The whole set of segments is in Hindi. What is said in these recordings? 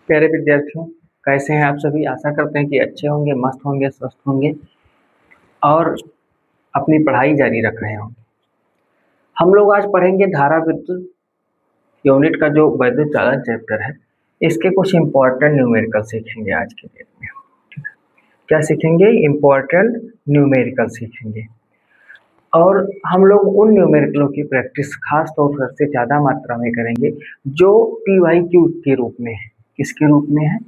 प्यारे विद्यार्थियों, कैसे हैं आप सभी। आशा करते हैं कि अच्छे होंगे, मस्त होंगे, स्वस्थ होंगे और अपनी पढ़ाई जारी रख रहे होंगे। हम लोग आज पढ़ेंगे धारा विद्युत यूनिट का जो वैद्युत चालन चैप्टर है। इसके कुछ इंपॉर्टेंट न्यूमेरिकल सीखेंगे आज के डेट में। क्या सीखेंगे? इंपॉर्टेंट न्यूमेरिकल सीखेंगे। और हम लोग उन न्यूमेरिकलों की प्रैक्टिस खास तौर से ज़्यादा मात्रा में करेंगे जो PYQ के रूप में है। किसके रूप में है?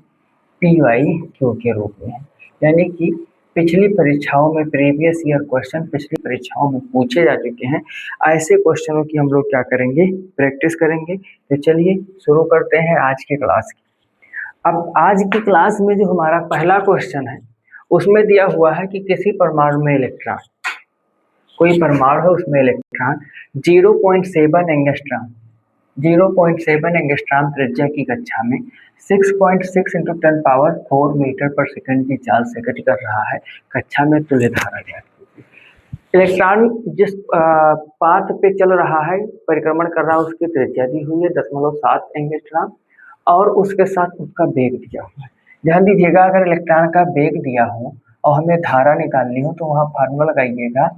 PYQ के रूप में है। यानी कि पिछली परीक्षाओं में प्रीवियस ईयर क्वेश्चन पिछली परीक्षाओं में पूछे जा चुके हैं। ऐसे क्वेश्चनों की हम लोग क्या करेंगे? प्रैक्टिस करेंगे। तो चलिए शुरू करते हैं आज की क्लास की। अब आज की क्लास में जो हमारा पहला क्वेश्चन है उसमें दिया हुआ है कि किसी परमाणु में इलेक्ट्रॉन, कोई परमाणु है उसमें इलेक्ट्रॉन 0.7 एंगस्ट्रॉम 0.7 एंगस्ट्रॉम त्रिज्या की कक्षा में 6.6 × 10⁴ मीटर पर सेकंड की चाल से गति कर रहा है। कक्षा में तुल्य धारा ज्ञात कीजिए। इलेक्ट्रॉन जिस पाथ पे चल रहा है, परिक्रमण कर रहा है, उसकी त्रिज्या दी हुई है 0.7 एंगस्ट्रॉम और उसके साथ उसका वेग दिया हुआ है। ध्यान दीजिएगा, अगर इलेक्ट्रॉन का वेग दिया हो और हमें धारा निकालनी हो तो वहाँ फार्मूला लगाइएगा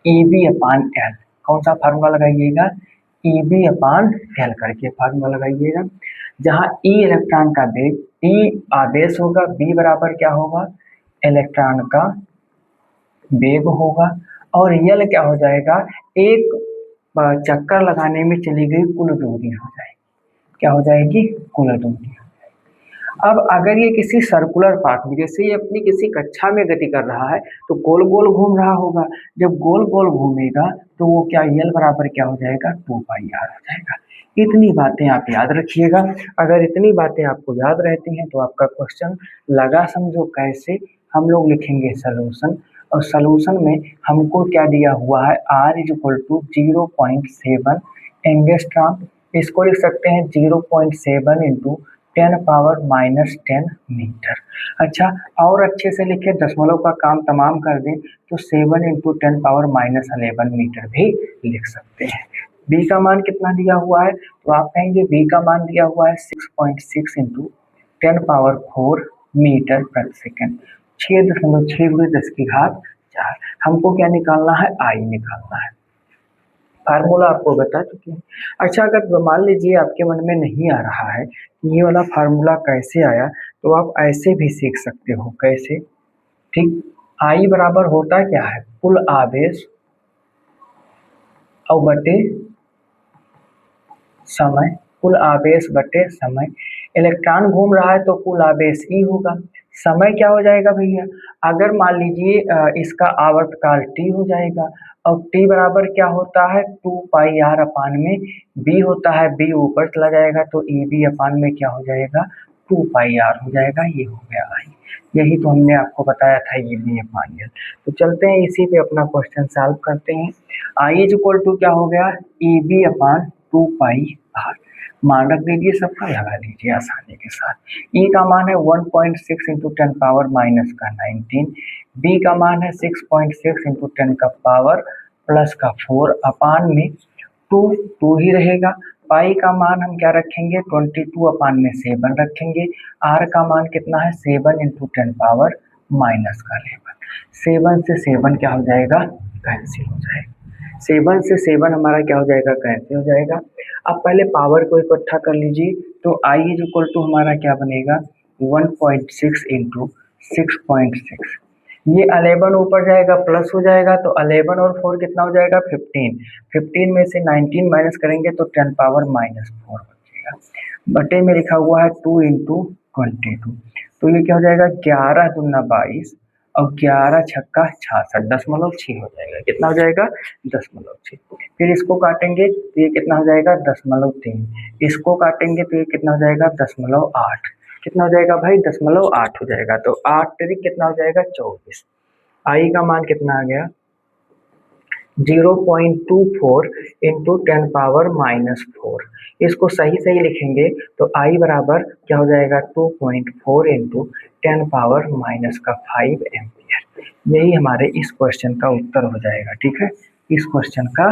EB/L। कौन सा फार्मूला लगाइएगा? EB/L करके फार्मूला लगाइएगा, जहाँ E इलेक्ट्रॉन का वेग, E आवेश होगा, B बराबर क्या होगा? इलेक्ट्रॉन का वेग होगा और L क्या हो जाएगा? एक चक्कर लगाने में चली गई कुल दूरी हो जाएगी। क्या हो जाएगी? कुल दूरी। अब अगर ये किसी सर्कुलर पाथ में, जैसे ये अपनी किसी कक्षा में गति कर रहा है तो गोल गोल घूम रहा होगा। जब गोल गोल घूमेगा तो वो क्या L बराबर क्या हो जाएगा? 2πr हो जाएगा। इतनी बातें आप याद रखिएगा। अगर इतनी बातें आपको याद रहती हैं तो आपका क्वेश्चन लगा समझो कैसे। हम लोग लिखेंगे सलूशन और सलूशन में हमको क्या दिया हुआ है? R = 0.7 angstrom. इसको लिख सकते हैं 0.7 × 10⁻−10 मीटर। अच्छा, और अच्छे से लिखे, दशमलव का काम तमाम कर दें तो 7 × 10⁻−11 मीटर भी लिख सकते हैं। बी का मान कितना दिया हुआ है? तो आप कहेंगे बी का मान दिया हुआ है 6.6 × 10⁴ मीटर प्रति सेकेंड। 6.6 × 10⁴ हमको क्या निकालना है? आई निकालना है। फार्मूला आपको बता चुके हैं। अच्छा, अगर मान लीजिए आपके मन में नहीं आ रहा है कि ये वाला फार्मूला कैसे आया, तो आप ऐसे भी सीख सकते हो। कैसे? ठीक, आई बराबर होता क्या है? कुल आवेश और बटे समय। कुल आवेश बटे समय। इलेक्ट्रॉन घूम रहा है तो कुल आवेश ई होगा। समय क्या हो जाएगा भैया? अगर मान लीजिए इसका आवर्तकाल T हो जाएगा और T बराबर क्या होता है? 2πr/, में B होता है, B ऊपर चला जाएगा तो EB/ में क्या हो जाएगा? 2πr हो जाएगा। ये हो गया आई। यही तो हमने आपको बताया था, EB/L। तो चलते हैं इसी पे अपना क्वेश्चन सॉल्व करते हैं। I = क्या हो गया? EB/2πr। मान रख दीजिए, सबका लगा दीजिए आसानी के साथ। E का मान है 1.6 × 10⁻−19। B का मान है 6.6 × 10⁻+4 में 2 ही रहेगा। पाई का मान हम क्या रखेंगे? 22/7 रखेंगे। R का मान कितना है? 7 × 10⁻11। 7 से 7 क्या हो जाएगा? कैंसिल हो जाएगा। 7 से 7 हमारा क्या हो जाएगा? कैंसिल हो जाएगा। अब पहले पावर को इकट्ठा कर लीजिए तो I = हमारा क्या बनेगा? 1.6 × 6.6। ये 11 ऊपर जाएगा प्लस हो जाएगा तो 11 और 4 कितना हो जाएगा? 15। 15 में से 19 माइनस करेंगे तो 10⁻⁻4 बचेगा। बटे में लिखा हुआ है 2 × 22। तो ये क्या हो जाएगा? 11 × 22 और 11 × 66 .6 हो जाएगा। कितना हो जाएगा? 0.6। फिर इसको काटेंगे तो ये कितना हो जाएगा? 0.3। इसको काटेंगे तो ये कितना हो जाएगा? 0.8। कितना हो जाएगा भाई? 0.8 हो जाएगा। तो 8 तरीक कितना हो जाएगा? 24। आई का मान कितना आ गया? 0.24 × 10⁻⁻4। इसको सही सही लिखेंगे तो आई बराबर क्या हो जाएगा? 2.4 × 10⁻⁻5 एम्पियर। यही हमारे इस क्वेश्चन का उत्तर हो जाएगा। ठीक है, इस क्वेश्चन का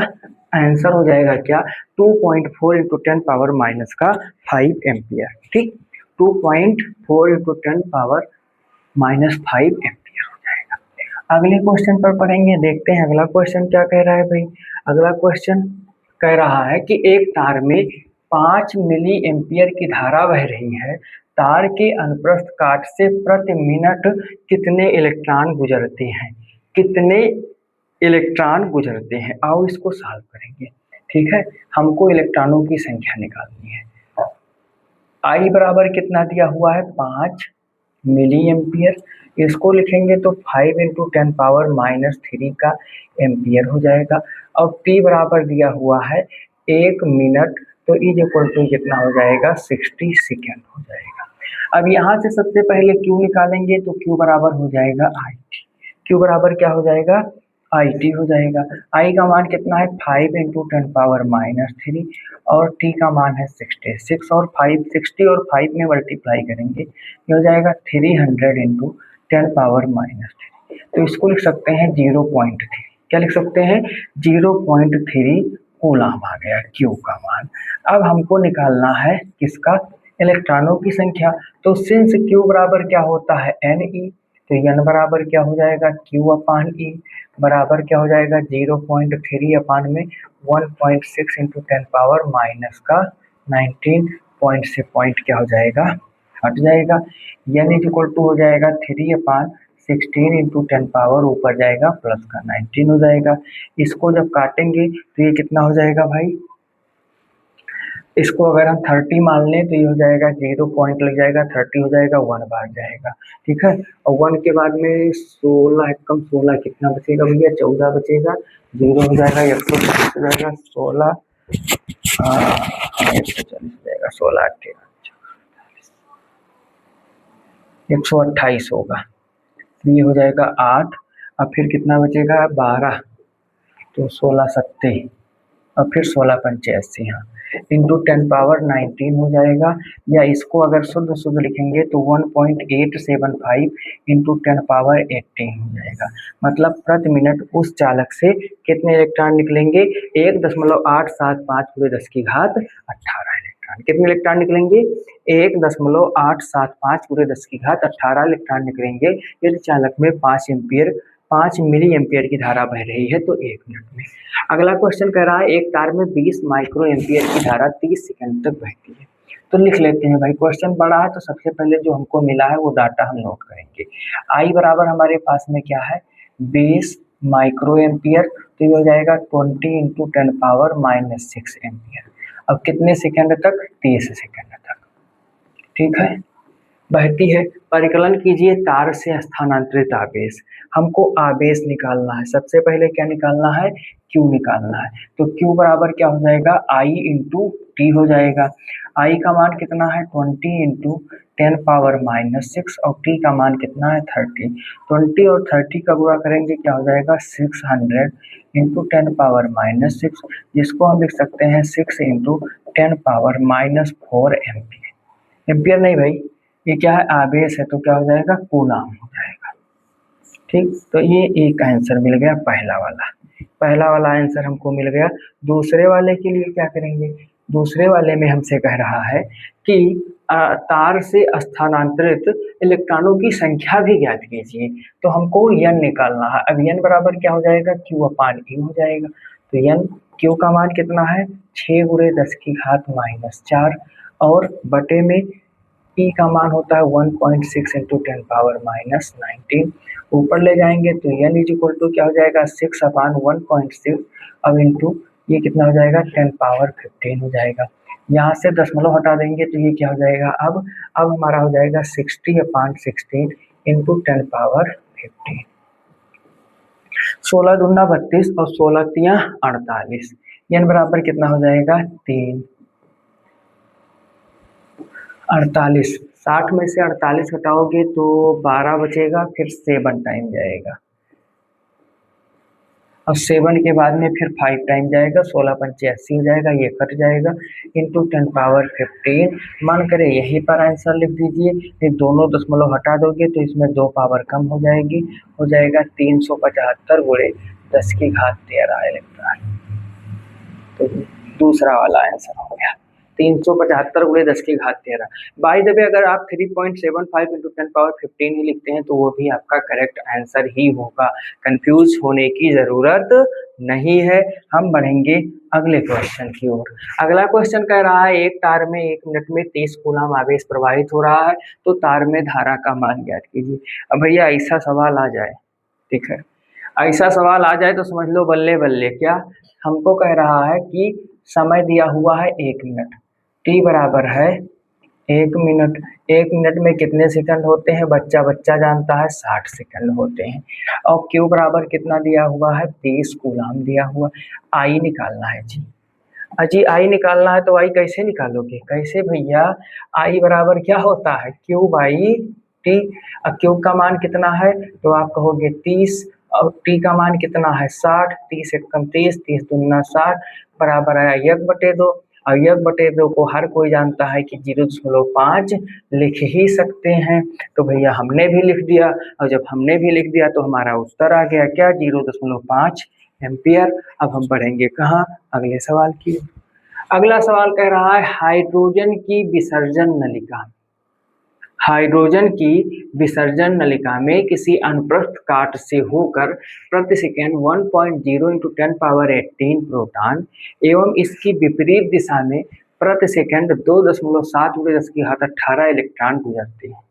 आंसर हो जाएगा क्या? 2.4 × 10⁻⁻5 एम्पियर। ठीक, 2.4 इंटू 10⁻⁻5 एम्पियर हो जाएगा। अगले क्वेश्चन पर पढ़ेंगे, देखते हैं अगला क्वेश्चन क्या कह रहा है भाई। अगला क्वेश्चन कह रहा है कि एक तार में 5 मिली एम्पियर की धारा बह रही है, तार के अनुप्रस्थ काट से प्रति मिनट कितने इलेक्ट्रॉन गुजरते हैं, कितने इलेक्ट्रॉन गुजरते हैं। आओ इसको सॉल्व करेंगे। ठीक है, हमको इलेक्ट्रॉनों की संख्या निकालनी है। आई बराबर कितना दिया हुआ है, 5 मिली एम्पियर। इसको लिखेंगे तो 5 इंटू 10⁻³ का एम्पियर हो जाएगा। और टी बराबर दिया हुआ है 1 मिनट, तो इज इक्वल टू कितना हो जाएगा, 60 सेकेंड हो जाएगा। अब यहाँ से सबसे पहले क्यू निकालेंगे, तो क्यू बराबर हो जाएगा आई टी। क्यू बराबर क्या हो जाएगा, आई टी हो जाएगा। आई का मान कितना है, 5 इंटू 10⁻³ और टी का मान है 66 और 5, 60 और 5 में मल्टीप्लाई करेंगे, ये हो जाएगा 300 इंटू 10⁻³। तो इसको लिख सकते हैं 0.3। क्या लिख सकते हैं, 0.3 कूलम आ गया क्यू का मान। अब हमको निकालना है किसका, इलेक्ट्रॉनों की संख्या। तो सिंस क्यू बराबर क्या होता है, एन ई, तो एन बराबर क्या हो जाएगा, क्यू अपान ई बराबर क्या हो जाएगा, 0.3 अपान में 1.6 इंटू 10⁻⁻19 पॉइंट से पॉइंट क्या हो जाएगा, हट जाएगा। एन इज इक्वल टू हो जाएगा 3/16 इंटू 10 पावर ऊपर जाएगा प्लस का 19 हो जाएगा। इसको जब काटेंगे तो ये कितना हो जाएगा भाई, इसको अगर हम 30 मान लें तो ये हो जाएगा 0 पॉइंट लग जाएगा, 30 हो जाएगा, 1 बाहर जाएगा। ठीक है, और 1 के बाद में 16 कम 16 कितना बचेगा भैया, 14 बचेगा, 0 हो जाएगा, 140 हो जाएगा, 16 140 हो जाएगा, 16 128 होगा। ये हो जाएगा 8, अब फिर कितना बचेगा 12, तो 16 सत्ते और फिर 16 85 हाँ इंटू 10⁻19 हो जाएगा। या इसको अगर शुद्ध शुद्ध लिखेंगे तो 1.875 इंटू 10⁻18 हो जाएगा। मतलब प्रति मिनट उस चालक से कितने इलेक्ट्रॉन निकलेंगे, 1.875 पूरे 10 की घात 18 इलेक्ट्रॉन। कितने इलेक्ट्रॉन निकलेंगे, 1.875 पूरे 10 की घात 18 इलेक्ट्रॉन निकलेंगे यदि चालक में 5 मिली एम्पियर की धारा बह रही है तो 1 मिनट में। अगला क्वेश्चन कह रहा है एक तार में 20 माइक्रो एम्पियर की धारा 30 सेकंड तक बहती है। तो लिख लेते हैं भाई, क्वेश्चन बड़ा है तो सबसे पहले जो हमको मिला है वो डाटा हम नोट करेंगे। आई बराबर हमारे पास में क्या है, 20 माइक्रो एम्पियर, तो ये हो जाएगा 20 इंटू 10⁻⁻6 एम्पियर। अब कितने सेकंड तक, 30 सेकंड तक। ठीक है, बहती है। परिकलन कीजिए तार से स्थानांतरित आवेश। हमको आवेश निकालना है, सबसे पहले क्या निकालना है, क्यू निकालना है। तो क्यू बराबर क्या हो जाएगा, आई इंटू टी हो जाएगा। आई का मान कितना है, 20 इंटू 10⁻⁻6 और टी का मान कितना है 30। 20 और 30 का गुणा करेंगे क्या हो जाएगा 600 इंटू 10⁻⁻6, जिसको हम लिख सकते हैं 6 इंटू 10⁻⁻4 एम्पियर। एम्पियर नहीं भाई, ये क्या है, आवेश है, तो क्या हो जाएगा, कूलम हो जाएगा। ठीक, तो ये एक आंसर मिल गया, पहला वाला आंसर हमको मिल गया। दूसरे वाले के लिए क्या करेंगे, दूसरे वाले में हमसे कह रहा है कि तार से स्थानांतरित इलेक्ट्रॉनों की संख्या भी ज्ञात कीजिए। तो हमको एन निकालना है। अब एन बराबर क्या हो जाएगा, क्यू अपान ई हो जाएगा। तो एन, क्यू का मान कितना है 6 गुणे 10 की घात -4 और बटे में ई का मान होता है 1.6 इंटू 10⁻⁻19। ऊपर ले जाएंगे तो एन इज इक्वल टू क्या हो जाएगा 6 अपान 1.6, अब इंटू ये कितना हो जाएगा 10⁻15 हो जाएगा। यहाँ से दशमलव हटा देंगे तो ये क्या हो जाएगा, अब हमारा हो जाएगा 60 अपान 16 इंटू 10⁻15। 16 दूना 32 और 16 तियां 48। एन बराबर कितना हो जाएगा 3। 48, 60 में से 48 हटाओगे तो 12 बचेगा, फिर 7 टाइम जाएगा। अब 7 के बाद में फिर 5 टाइम जाएगा, 16 पंचे 80 हो जाएगा, ये कट जाएगा इंटू 10⁻15। मन करे यहीं पर आंसर लिख दीजिए, फिर दोनों दशमलव हटा दोगे तो इसमें 2 पावर कम हो जाएगी, हो जाएगा 375 गुणे 10 की घात 13 इलेक्ट्रॉन। तो दूसरा वाला आंसर हो गया। 375 गुणे 10 की घात 13। बाय द वे अगर आप 3.75 इंटू 10 पावर 15 ही लिखते हैं तो वो भी आपका करेक्ट आंसर ही होगा, कंफ्यूज होने की जरूरत नहीं है। हम बढ़ेंगे अगले क्वेश्चन की ओर। अगला क्वेश्चन कह रहा है एक तार में 1 मिनट में 30 कूलम आवेश प्रवाहित हो रहा है, तो तार में धारा का मान ज्ञात कीजिए। अब भैया ऐसा सवाल आ जाए, ठीक है, ऐसा सवाल आ जाए तो समझ लो बल्ले बल्ले। क्या हमको कह रहा है कि समय दिया हुआ है 1 मिनट, टी बराबर है 1 मिनट। 1 मिनट में कितने सेकंड होते हैं बच्चा बच्चा जानता है, 60 सेकंड होते हैं। और क्यू बराबर कितना दिया हुआ है, 30 कूलम दिया हुआ। आई निकालना है जी। अजी आई निकालना है तो आई कैसे निकालोगे, कैसे भैया, आई बराबर क्या होता है क्यू बाई टी। अब क्यू का मान कितना है तो आप कहोगे 30, और टी का मान कितना है 60, 30 एक कम 30, 30 दूना 60 बराबर आया 1/2। और 1/2 को हर कोई जानता है कि 0.5 लिख ही सकते हैं। तो भैया हमने भी लिख दिया, और जब हमने भी लिख दिया तो हमारा उत्तर आ गया क्या, 0.5 एम्पियर। अब हम बढ़ेंगे कहाँ, अगले सवाल की। अगला सवाल कह रहा है हाइड्रोजन की विसर्जन नलिका, हाइड्रोजन की विसर्जन नलिका में किसी अनुप्रस्थ काट से होकर प्रति सेकेंड 1.0 इंटू 10 पावर 18 प्रोटॉन एवं इसकी विपरीत दिशा में प्रति सेकेंड 2.7 × 10⁻18 इलेक्ट्रॉन गुजरते हैं।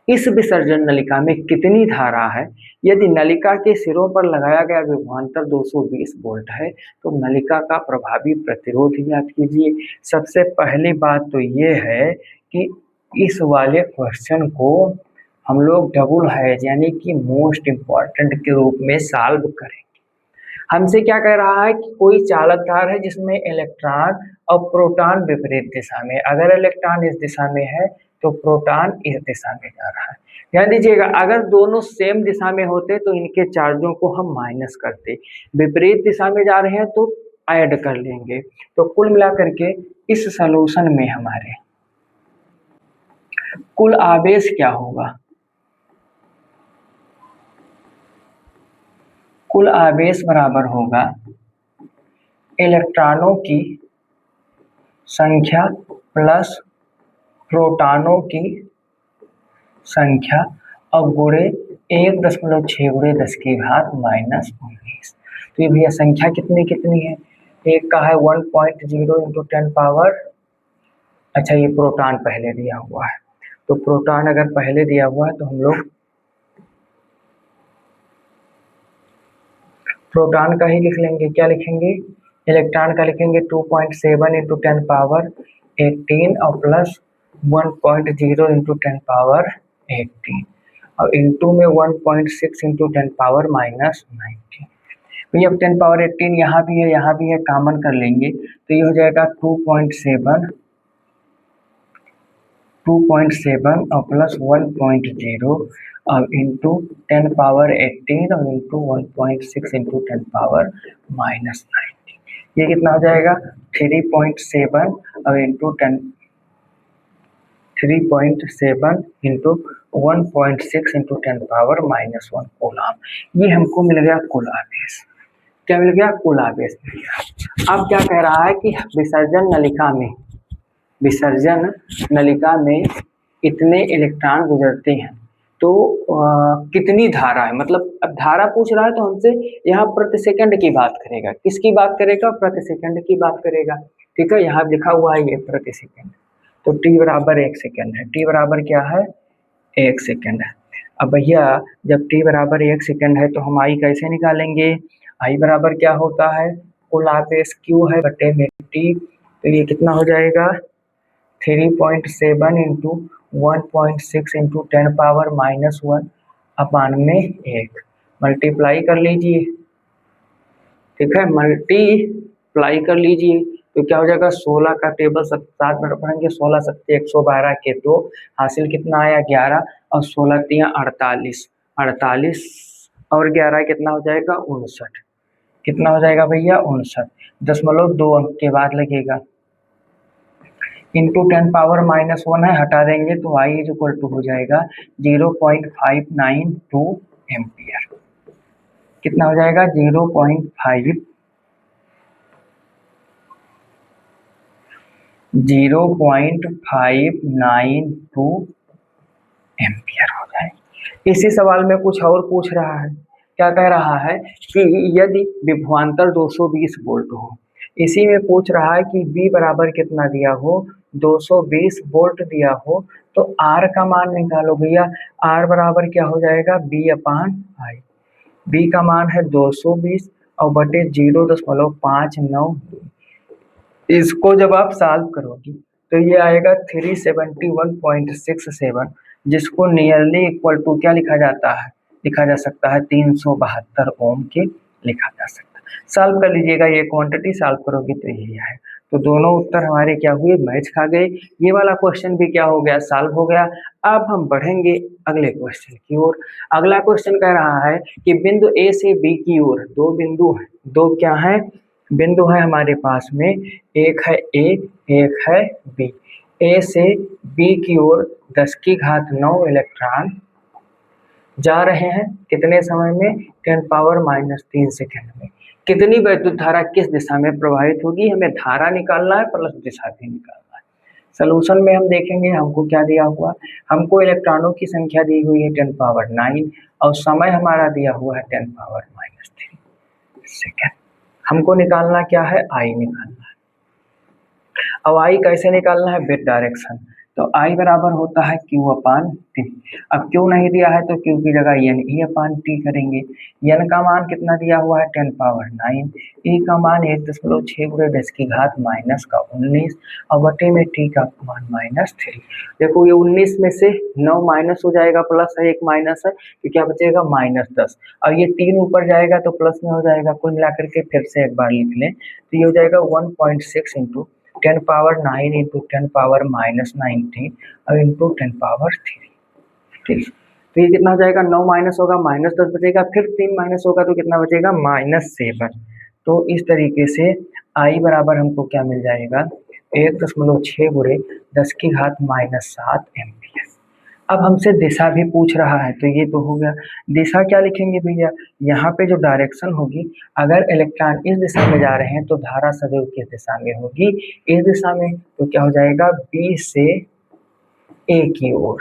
इस विसर्जन नलिका में कितनी धारा है। यदि नलिका के सिरों पर लगाया गया विभवांतर 220 वोल्ट है तो नलिका का प्रभावी प्रतिरोध ज्ञात कीजिए। सबसे पहली बात तो ये है कि इस वाले क्वेश्चन को हम लोग डबल हैज यानी कि मोस्ट इम्पॉर्टेंट के रूप में सॉल्व करेंगे। हमसे क्या कह रहा है कि कोई चालक तार है जिसमें इलेक्ट्रॉन और प्रोटॉन विपरीत दिशा में, अगर इलेक्ट्रॉन इस दिशा में है तो प्रोटॉन इस दिशा में जा रहा है। ध्यान दीजिएगा, अगर दोनों सेम दिशा में होते तो इनके चार्जों को हम माइनस करते, विपरीत दिशा में जा रहे हैं तो ऐड कर लेंगे। तो कुल मिलाकर के इस सॉल्यूशन में हमारे कुल आवेश क्या होगा, कुल आवेश बराबर होगा इलेक्ट्रॉनों की संख्या प्लस प्रोटॉनों की संख्या और गुणे 1.6 × 10⁻−19। तो ये भैया संख्या कितनी कितनी है, एक का है 1.0 इंटू 10 पावर, अच्छा ये प्रोटॉन पहले दिया हुआ है, तो प्रोटॉन अगर पहले दिया हुआ है तो हम लोग प्रोटॉन का ही लिख लेंगे। क्या लिखेंगे, इलेक्ट्रॉन का लिखेंगे 2.7 इंटू 10 पावर 18 और प्लस 1.0 इंटू 10 पावर 18 और इंटू में 1.6 इंटू 10 पावर -19। भैया अब 10 पावर 18 यहाँ भी है यहाँ भी है, कॉमन कर लेंगे तो ये हो जाएगा 2.7 और प्लस 1.0 और इंटू 10 पावर 18 और इंटू 1.6 इंटू 10 पावर -19। ये कितना हो जाएगा 3.7 और into 3.7 into 1.6 into 10 power -1 coulomb. ये हमको मिल गया कुल आवेश। क्या मिल गया, कुल आवेश। अब क्या कह रहा है कि विसर्जन नलिका में इतने इलेक्ट्रॉन गुजरते हैं तो कितनी धारा है, मतलब अब धारा पूछ रहा है तो हमसे यहाँ प्रति सेकंड की बात करेगा। किसकी बात करेगा, प्रति सेकंड की बात करेगा। ठीक है, यहाँ लिखा हुआ है ये प्रति सेकंड, तो टी बराबर 1 सेकंड है। टी बराबर क्या है, 1 सेकंड है। अब भैया जब टी बराबर 1 सेकंड है तो हम आई कैसे निकालेंगे, आई बराबर क्या होता है, कुल आवेश क्यू है बटे में टी, तो ये कितना हो जाएगा 3.7 इंटू 1.6 इंटू 10 पावर -1 अपान में 1 मल्टीप्लाई कर लीजिए। ठीक है, मल्टीप्लाई कर लीजिए तो क्या हो जाएगा 16 का टेबल 7 मिनट पढ़ेंगे, 16 7 112 के 2 हासिल कितना आया 11 और 16 3 48 48 और 11 कितना हो जाएगा 59। कितना हो जाएगा भैया 59.2 अंक के बाद लगेगा इंटू 10 पावर -1 है, हटा देंगे तो आई इज इक्वल टू हो जाएगा 0.592 एम्पियर। कितना हो जाएगा 0.5 0.592 एम्पियर हो जाएगी। इसी सवाल में कुछ और पूछ रहा है, क्या कह रहा है कि यदि विभवांतर 220 वोल्ट हो, इसी में पूछ रहा है कि V बराबर कितना दिया हो, 220 वोल्ट दिया हो, तो R का मान निकालो भैया। R बराबर क्या हो जाएगा, B/I। B का मान है 220 और बटे 0.592। इसको जब आप सॉल्व करोगी तो ये आएगा 371.67, जिसको नियरली इक्वल टू क्या लिखा जाता है, लिखा जा सकता है 372 ओम के लिखा जा सकता है। सॉल्व कर लीजिएगा, ये क्वांटिटी सॉल्व करोगे तो यही है। तो दोनों उत्तर हमारे क्या हुए, मैच खा गए। ये वाला क्वेश्चन भी क्या हो गया, सॉल्व हो गया। अब हम बढ़ेंगे अगले क्वेश्चन की ओर। अगला क्वेश्चन कह रहा है कि बिंदु ए से बी की ओर दो बिंदु हैं, दो क्या है बिंदु है हमारे पास में, एक है ए, एक है बी। ए से बी की ओर 10⁹ इलेक्ट्रॉन जा रहे हैं, कितने समय में, 10⁻³ सेकेंड में। कितनी वैद्युत धारा किस दिशा में प्रवाहित होगी, हमें धारा निकालना है प्लस दिशा भी निकालना है। सोल्यूशन में हम देखेंगे हमको क्या दिया हुआ, हमको इलेक्ट्रॉनों की संख्या दी हुई है 10⁻9 और समय हमारा दिया हुआ है 10⁻³ सेकेंड। हमको निकालना क्या है, आई निकालना है। अब आई कैसे निकालना है, विद डायरेक्शन। तो आई बराबर होता है Q/T। अब क्यू नहीं दिया है तो क्यू की जगह NE/T करेंगे। एन का मान कितना दिया हुआ है 10⁻9, ई का मान 1.6×10⁻⁻19 और बटे में टी का मान -3। देखो ये 19 में से 9 माइनस हो जाएगा, प्लस है, एक माइनस है तो क्या बचेगा -10। और ये 3 ऊपर जाएगा तो प्लस में हो जाएगा। कुल मिलाकर के फिर से एक बार लिख लें तो ये हो जाएगा 1.6 × 10⁻9 × 10⁻−19 और इंटू 10⁻3। ठीक, तो ये कितना हो जाएगा, 9 माइनस होगा -10 बचेगा, फिर 3 माइनस होगा तो कितना बचेगा, -7। तो इस तरीके से आई बराबर हमको क्या मिल जाएगा, 1.6×10⁻⁻7 एम्पियर। अब हमसे दिशा भी पूछ रहा है तो ये तो हो गया। दिशा क्या लिखेंगे भैया, यहाँ पे जो डायरेक्शन होगी, अगर इलेक्ट्रॉन इस दिशा में जा रहे हैं तो धारा सदैव किस दिशा में होगी, इस दिशा में। तो क्या हो जाएगा, बी से ए की ओर,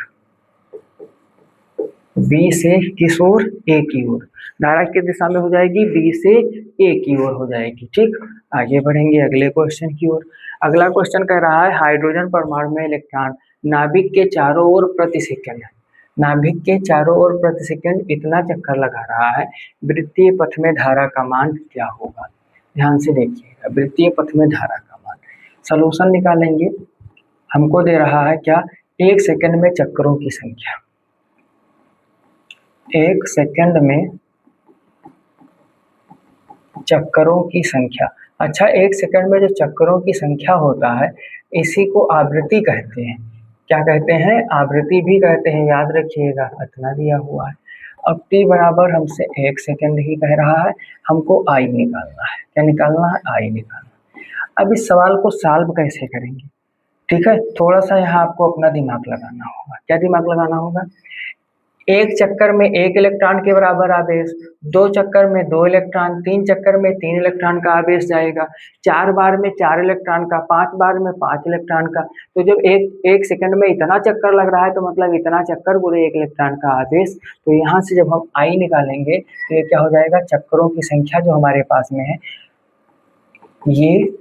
बी से किस ओर, ए की ओर। धारा किस दिशा में हो जाएगी, बी से ए की ओर हो जाएगी। ठीक, आगे बढ़ेंगे अगले क्वेश्चन की ओर। अगला क्वेश्चन कह रहा है हाइड्रोजन परमाणु में इलेक्ट्रॉन नाभिक के चारों ओर प्रति सेकंड, नाभिक के चारों ओर प्रति सेकंड इतना चक्कर लगा रहा है, वृत्तीय पथ में धारा का मान क्या होगा। ध्यान से देखिएगा, वृत्तीय पथ में धारा का मान। सॉल्यूशन निकालेंगे, हमको दे रहा है क्या, 1 सेकंड में चक्करों की संख्या, 1 सेकंड में चक्करों की संख्या। अच्छा, 1 सेकंड में जो चक्करों की संख्या होता है इसी को आवृत्ति कहते हैं। क्या कहते हैं, आवृत्ति भी कहते हैं, याद रखिएगा, इतना दिया हुआ है। अब t बराबर हमसे 1 सेकंड ही कह रहा है, हमको आई निकालना है। क्या निकालना है, आई निकालना है। अब इस सवाल को सॉल्व कैसे करेंगे, ठीक है, थोड़ा सा यहाँ आपको अपना दिमाग लगाना होगा। क्या दिमाग लगाना होगा, 1 चक्कर में 1 इलेक्ट्रॉन के बराबर आवेश, 2 चक्कर में 2 इलेक्ट्रॉन, 3 चक्कर में 3 इलेक्ट्रॉन का आवेश जाएगा, 4 बार में 4 इलेक्ट्रॉन का, 5 बार में 5 इलेक्ट्रॉन का। तो जब एक सेकंड में इतना चक्कर लग रहा है तो मतलब इतना चक्कर गुणे 1 इलेक्ट्रॉन का आवेश। तो यहाँ से जब हम आई निकालेंगे तो ये क्या हो जाएगा, चक्करों की संख्या जो हमारे पास में है ये,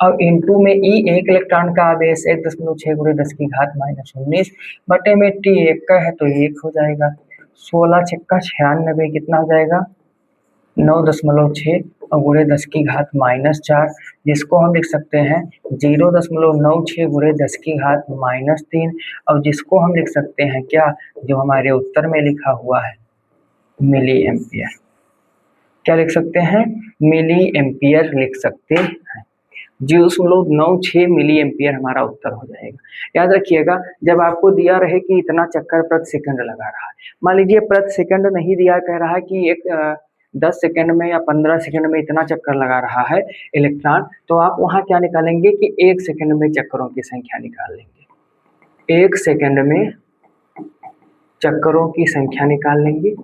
अब इनटू में ई 1 इलेक्ट्रॉन का आवेश 1.6×10⁻⁻19 बटे में टी 1 का है तो 1 हो जाएगा। 16 छक्का 96, कितना हो जाएगा, 9.6 और गुणे 10⁻⁻4, जिसको हम लिख सकते हैं 0.96 गुणे 10⁻⁻3 और जिसको हम लिख सकते हैं क्या, जो हमारे उत्तर में लिखा हुआ है मिली एम्पियर। क्या लिख सकते हैं, मिली एम्पियर लिख सकते हैं। 0.96 मिली एम्पियर हमारा उत्तर हो जाएगा। याद रखिएगा, जब आपको दिया रहे कि इतना चक्कर प्रति सेकंड लगा रहा है, मान लीजिए प्रति सेकंड नहीं दिया, कह रहा है कि एक 10 सेकंड में या 15 सेकंड में इतना चक्कर लगा रहा है इलेक्ट्रॉन, तो आप वहाँ क्या निकालेंगे कि 1 सेकंड में चक्करों की संख्या निकाल लेंगे, 1 सेकंड में चक्करों की संख्या निकाल लेंगे।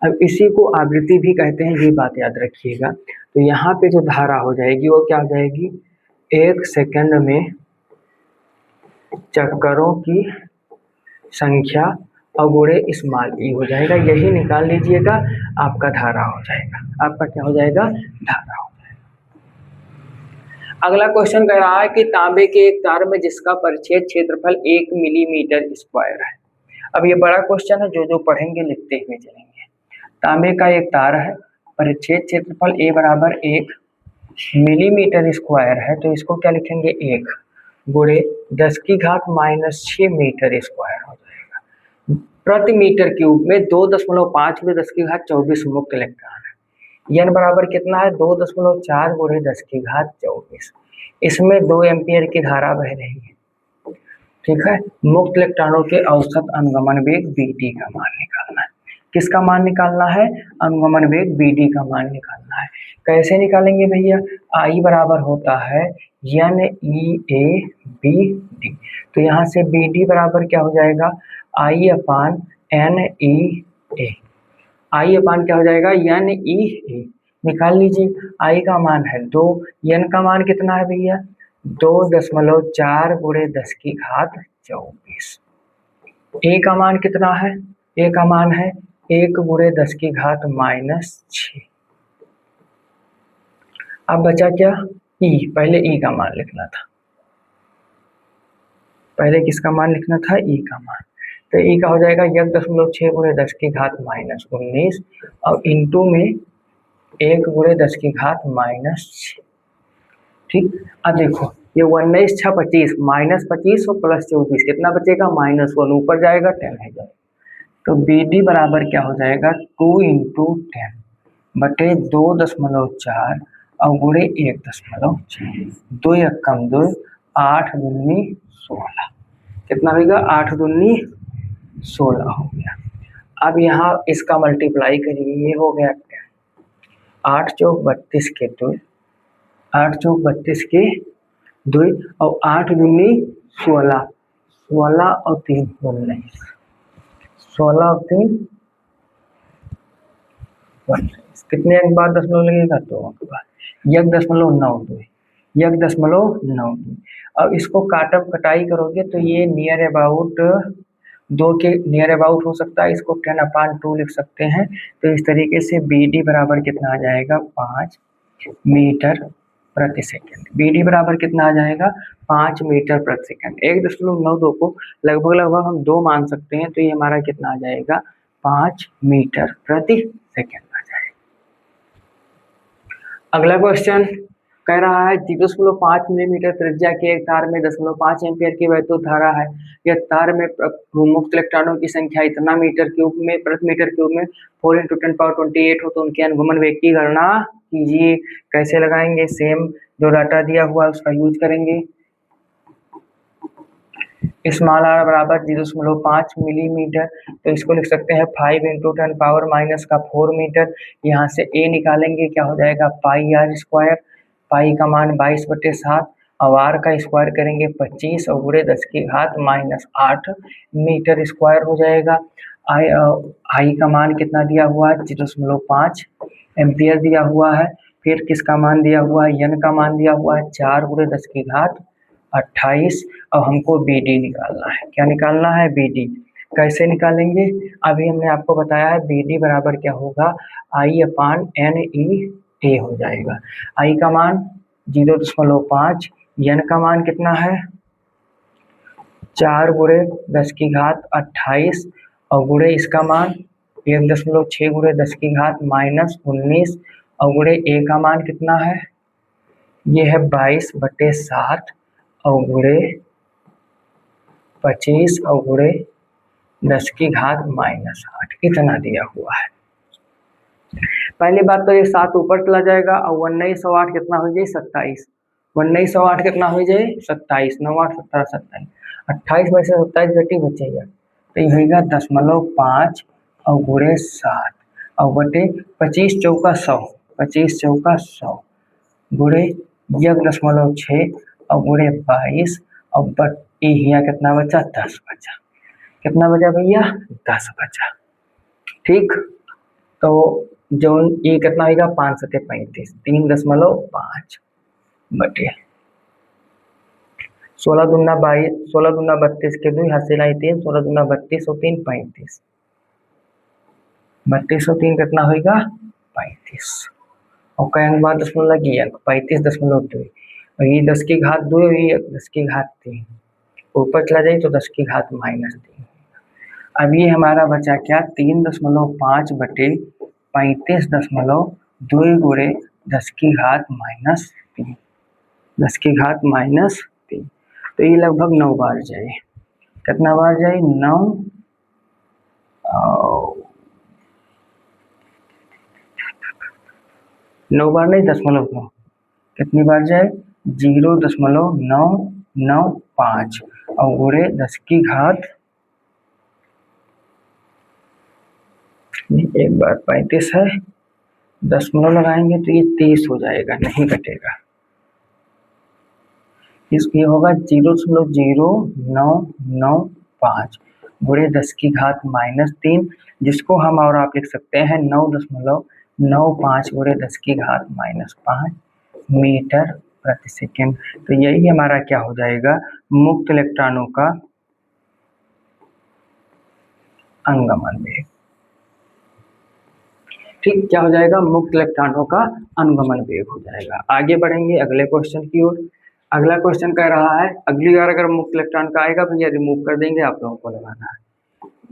अब इसी को आवृत्ति भी कहते हैं, ये बात याद रखिएगा। तो यहाँ पे जो धारा हो जाएगी वो क्या हो जाएगी, 1 सेकंड में चक्करों की संख्या और गुणे स्मॉल ई हो जाएगा। यही निकाल लीजिएगा, आपका धारा हो जाएगा। आपका क्या हो जाएगा? धारा हो जाएगा। अगला क्वेश्चन कह रहा है कि तांबे के एक तार में जिसका परिच्छेद क्षेत्रफल 1 मिलीमीटर स्क्वायर है। अब ये बड़ा क्वेश्चन है, जो जो पढ़ेंगे लिखते हुए चलेंगे। तांबे का एक तार है, परिच्छेद क्षेत्रफल ए बराबर 1 मिलीमीटर स्क्वायर है, तो इसको क्या लिखेंगे? 1 गुणे 10 की घात -6 मीटर स्क्वायर हो जाएगा। प्रति मीटर क्यूब में 2.5 गुणे 10 की घात 24 मुक्त इलेक्ट्रॉन है। n बराबर कितना है? 2.4 गुणे 10 की घात 24। इसमें 2 एम्पियर की धारा बह रही है। ठीक है, मुक्त इलेक्ट्रॉनों के औसत अनुगमन वेग BD का मान निकालना है। किसका मान निकालना है? अनुगमन वेग BD का मान निकालना है। कैसे निकालेंगे भैया? I बराबर होता है NEABD। तो यहाँ से BD बराबर क्या हो जाएगा? I upon NEA। I अपान क्या हो जाएगा? NEA। निकाल लीजिए। I का मान है 2, N का मान कितना है भैया? 2.4 गुणे 10 की घात 24। A का मान कितना है? A का मान है 1 गुणे 10 की घात -6। अब बचा क्या? E। पहले E का मान लिखना था। पहले किसका मान लिखना था? E का मान। तो E का हो जाएगा 1.6 गुणे 10 की घात -19 और इंटू में 1 गुणे 10 की घात -6। ठीक, अब देखो ये 19 6 25 -25 और +24 कितना बचेगा? -1 ऊपर जाएगा 10 है जाएगा। तो BD बराबर क्या हो जाएगा? 2 × 10 बटे 2.4 और गुणे 1.4। 2 एकम 2, 8 दूनी 16। कितना होगा? 8 दूनी 16 हो गया। अब यहाँ इसका मल्टीप्लाई करिए, ये हो गया 8 चौक 32 के 2, 8 चौक 32 के 2 और 8 दूनी 16, 16 और 3 19, 16 और 3 19। कितने अंक बाद दशमलव लगेगा? 2 अंक बाद। 1.92, 1.92। अब इसको काटअप कटाई करोगे तो ये नियर अबाउट 2 के नियर अबाउट हो सकता है। इसको 10/2 लिख सकते हैं। तो इस तरीके से BD बराबर कितना आ जाएगा? 5 मीटर प्रति सेकंड। BD बराबर कितना आ जाएगा? 5 मीटर प्रति सेकंड। 1.92 को लगभग लगभग हम 2 मान सकते हैं, तो ये हमारा कितना आ जाएगा? 5 मीटर प्रति सेकंड आ जाएगा। अगला क्वेश्चन कह रहा है 0.5 मिलीमीटर त्रिज्या के एक तार में 0.5 एम्पियर की वैद्युत धारा है। यह तार में मुक्त इलेक्ट्रॉनों की संख्या इतना मीटर क्यूब में प्रति मीटर क्यूब में 4 × 10⁻28 हो, तो उनके अनुगमन वेग की गणना कीजिए। कैसे लगाएंगे? सेम जो डाटा दिया हुआ है उसका यूज करेंगे। स्मॉल r बराबर 0.5 मिलीमीटर, तो इसको लिख सकते हैं 5 × 10⁻⁻4 मीटर। यहाँ से A निकालेंगे, क्या हो जाएगा? πr²। पाई का मान 22/7 और r का स्क्वायर करेंगे 25 और गुणे 10 की घात -8 मीटर स्क्वायर हो जाएगा। I का मान कितना दिया हुआ है? 0.5 एम्पियर दिया हुआ है। फिर किसका मान दिया हुआ है? n का मान दिया हुआ है 4 गुणे 10 की घात 28 और हमको BD निकालना है। क्या निकालना है? BD। कैसे निकालेंगे? अभी हमने आपको बताया है BD बराबर क्या होगा? I अपान NEA हो जाएगा। I का मान 0.5, n का मान कितना है? 4 गुणे 10 की घात 28 और गुणे इसका मान 1.6 गुणे 10 की घात -19 और गुणे A का मान कितना है? ये है 22/7 और गुणे 25 और गुणे 10 की घात -8 इतना दिया हुआ है। पहली बात तो ये 7 ऊपर चला जाएगा और 19 और 8 कितना हो जाए? 27। 19 और 8 कितना हो जाए? 27। 9 8 17 27। 28 में से 27 बेटी बचेगा, तो ये होगा 0.5 और गुणे 7 और बटे 25 चौका 100, 25 चौका 100 गुणे 1.6 और गुणे 22 और बटे यहाँ कितना बचा? 10 बचा। कितना बचा भैया? 10 बचा। ठीक, तो जो ये कितना होगा? 5 × 7 = 35, 3.5 बटे 16 दूना 22, 16 दूना 32 के 2 हाथ से लाई 3, 16 दूना 32 और 3 35, 32 और 3 कितना होगा 35, और कहेंगे बाद दशमलव लगी है 35.2, और ये 10 की घात 2 और ये 10 की घात 3, ऊपर चला जाए तो 10 की घात -3। अब ये हमारा बचा क्या 3.5 बटे 35.2 गुणे 10 की घात -3, 10 की घात -3, तो ये लगभग 9 बार जाए। कितना बार जाए 9, 9 बार नहीं 0.9, कितनी बार जाए 0.995 और गुणे 10 की घात, एक बार 35 है, दशमलव लगाएंगे तो ये 30 हो जाएगा, नहीं कटेगा। इसलिए होगा 0.0995 गुणे 10 की घात -3, जिसको हम और आप लिख सकते हैं 9.95 गुणे 10 की घात -5 मीटर प्रति सेकेंड। तो यही हमारा क्या हो जाएगा मुक्त इलेक्ट्रॉनों का अनुगमन वेग। ठीक, क्या हो जाएगा मुक्त इलेक्ट्रॉनों का अनुगमन वेग हो जाएगा। आगे बढ़ेंगे अगले क्वेश्चन की ओर। अगला क्वेश्चन कह रहा है अगली बार अगर मुक्त इलेक्ट्रॉन का आएगा भैया रिमूव कर देंगे, आप लोगों को लगाना है।